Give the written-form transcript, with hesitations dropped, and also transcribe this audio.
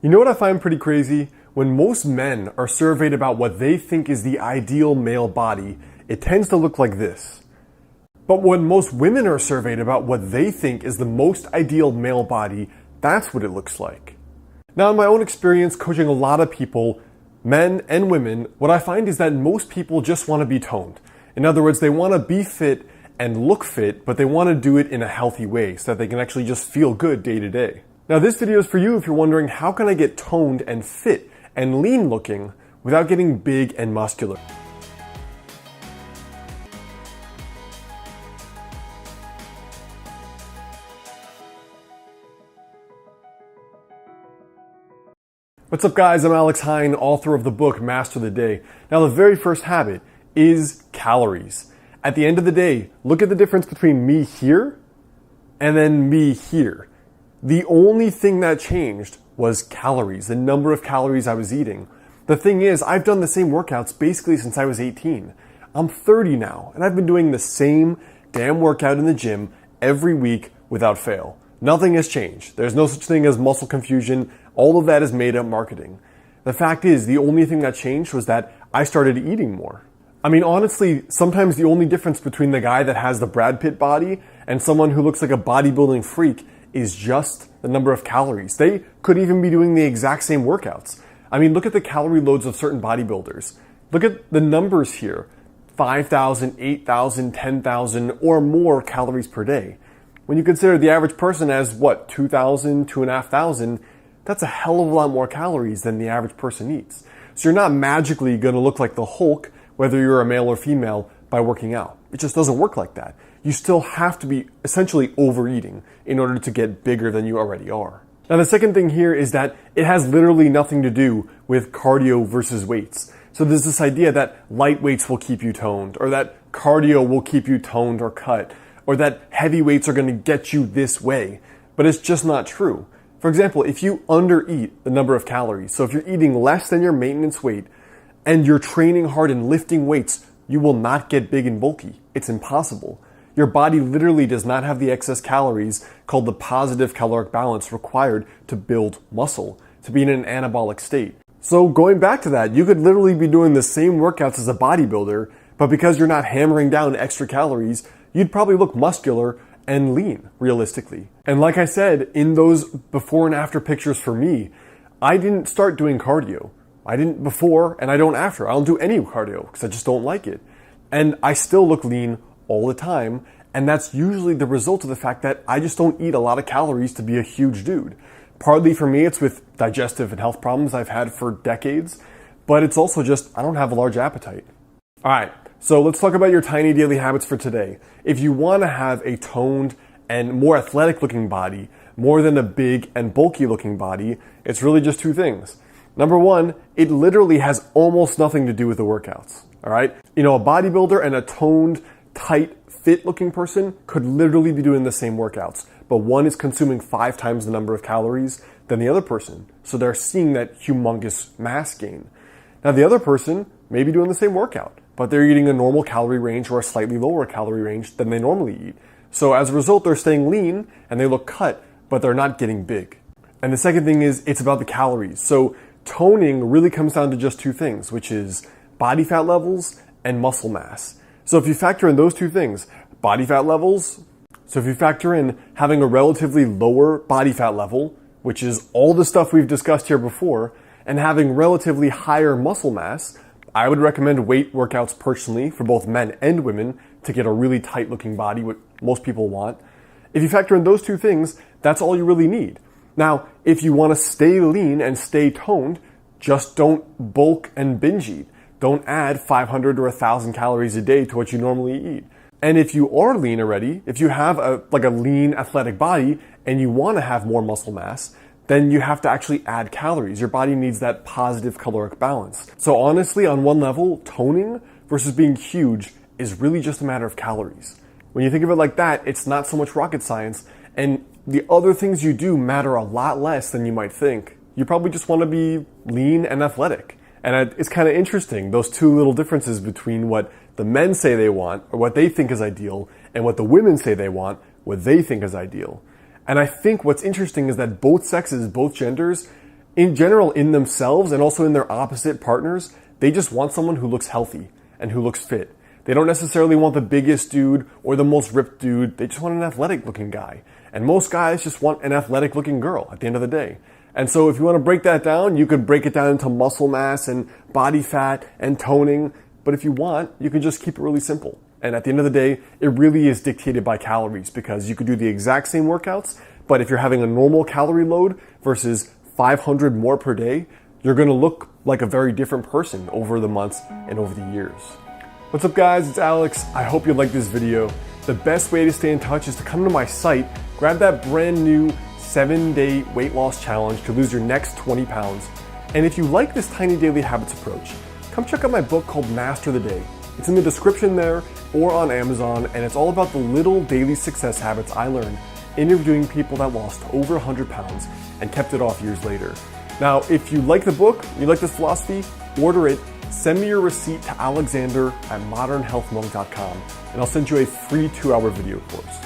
You know what I find pretty crazy? When most men are surveyed about what they think is the ideal male body, it tends to look like this. But when most women are surveyed about what they think is the most ideal male body, that's what it looks like. Now, in my own experience coaching a lot of people, men and women, what I find is that most people just want to be toned. In other words, they want to be fit and look fit, but they want to do it in a healthy way so that they can actually just feel good day to day. Now, this video is for you if you're wondering, how can I get toned and fit and lean looking without getting big and muscular? What's up, guys? I'm Alex Hine, author of the book Master the Day. Now, the very first habit is calories. At the end of the day, look at the difference between me here and then me here. The only thing that changed was calories, the number of calories I was eating. The thing is, I've done the same workouts basically since I was 18. I'm 30 now, and I've been doing the same damn workout in the gym every week without fail. Nothing has changed. There's no such thing as muscle confusion. All of that is made up marketing. The fact is, the only thing that changed was that I started eating more. I mean, honestly, sometimes the only difference between the guy that has the Brad Pitt body and someone who looks like a bodybuilding freak is just the number of calories. They could even be doing the exact same workouts. I mean, look at the calorie loads of certain bodybuilders. Look at the numbers here. 5,000, 8,000, 10,000 or more calories per day. When you consider the average person as, 2,000, 2,500, that's a hell of a lot more calories than the average person eats. So you're not magically going to look like the Hulk, whether you're a male or female, by working out. It just doesn't work like that. You still have to be essentially overeating in order to get bigger than you already are. Now, the second thing here is that it has literally nothing to do with cardio versus weights. So there's this idea that light weights will keep you toned, or that cardio will keep you toned or cut, or that heavy weights are going to get you this way. But it's just not true. For example, if you undereat the number of calories, so if you're eating less than your maintenance weight and you're training hard and lifting weights, you will not get big and bulky. It's impossible. Your body literally does not have the excess calories called the positive caloric balance required to build muscle, to be in an anabolic state. So going back to that, you could literally be doing the same workouts as a bodybuilder, but because you're not hammering down extra calories, you'd probably look muscular and lean, realistically. And like I said, in those before and after pictures for me, I didn't start doing cardio. I didn't before and I don't after. I don't do any cardio because I just don't like it. And I still look lean all the time. And that's usually the result of the fact that I just don't eat a lot of calories to be a huge dude. Partly for me, it's with digestive and health problems I've had for decades, but it's also just I don't have a large appetite. All right. So let's talk about your tiny daily habits for today. If you want to have a toned and more athletic looking body, more than a big and bulky looking body, it's really just two things. Number one, it literally has almost nothing to do with the workouts. All right. A bodybuilder and a toned, tight, fit looking person could literally be doing the same workouts, but one is consuming 5 times the number of calories than the other person. So they're seeing that humongous mass gain. Now the other person may be doing the same workout, but they're eating a normal calorie range or a slightly lower calorie range than they normally eat. So as a result, they're staying lean and they look cut, but they're not getting big. And the second thing is it's about the calories. So toning really comes down to just two things, which is body fat levels and muscle mass. So if you factor in those two things, body fat levels, so if you factor in having a relatively lower body fat level, which is all the stuff we've discussed here before, and having relatively higher muscle mass, I would recommend weight workouts personally for both men and women to get a really tight looking body, what most people want. If you factor in those two things, that's all you really need. Now, if you want to stay lean and stay toned, just don't bulk and binge eat. Don't add 500 or 1,000 calories a day to what you normally eat. And if you are lean already, if you have a lean athletic body and you want to have more muscle mass, then you have to actually add calories. Your body needs that positive caloric balance. So honestly, on one level, toning versus being huge is really just a matter of calories. When you think of it like that, it's not so much rocket science, and the other things you do matter a lot less than you might think. You probably just want to be lean and athletic. And it's kind of interesting, those two little differences between what the men say they want, or what they think is ideal, and what the women say they want, what they think is ideal. And I think what's interesting is that both sexes, both genders, in general, in themselves and also in their opposite partners, they just want someone who looks healthy and who looks fit. They don't necessarily want the biggest dude or the most ripped dude. They just want an athletic looking guy. And most guys just want an athletic looking girl at the end of the day. And so if you want to break that down, you could break it down into muscle mass and body fat and toning. But if you want, you can just keep it really simple. And at the end of the day, it really is dictated by calories, because you could do the exact same workouts, but if you're having a normal calorie load versus 500 more per day, you're going to look like a very different person over the months and over the years. What's up guys, it's Alex. I hope you liked this video. The best way to stay in touch is to come to my site, grab that brand new 7-day weight loss challenge to lose your next 20 pounds. And if you like this tiny daily habits approach, come check out my book called Master the Day. It's in the description there or on Amazon, and it's all about the little daily success habits I learned interviewing people that lost over 100 pounds and kept it off years later. Now, if you like the book, you like this philosophy, order it, send me your receipt to alexander@modernhealthmonk.com, and I'll send you a free 2-hour video course.